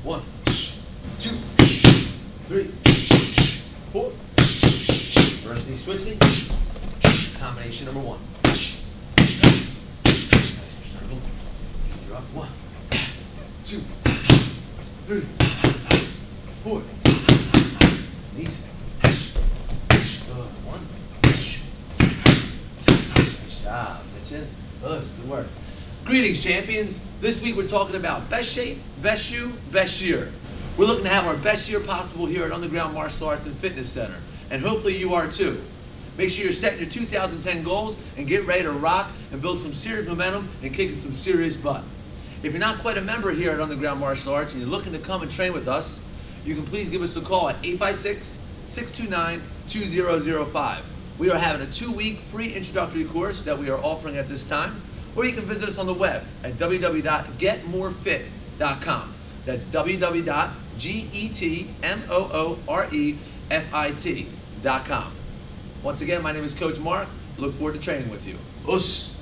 1, 2, 3, 4. Reverse knee, switch knee. Combination number 1. Nice circle. Drop. 1, 2, 3, 4. Knees. 1. Nice job. Attention. Good work. Greetings, champions. This week we're talking about best shape, best shoe, best year. We're looking to have our best year possible here at Underground Martial Arts and Fitness Center, and hopefully you are too. Make sure you're setting your 2010 goals and get ready to rock and build some serious momentum and kicking some serious butt. If you're not quite a member here at Underground Martial Arts and you're looking to come and train with us, you can please give us a call at 856-629-2005. We are having a 2-week free introductory course that we are offering at this time, or you can visit us on the web at www.getmoorefit.com. That's www.getmoorefit.com. Once again, my name is Coach Mark. Look forward to training with you. Us.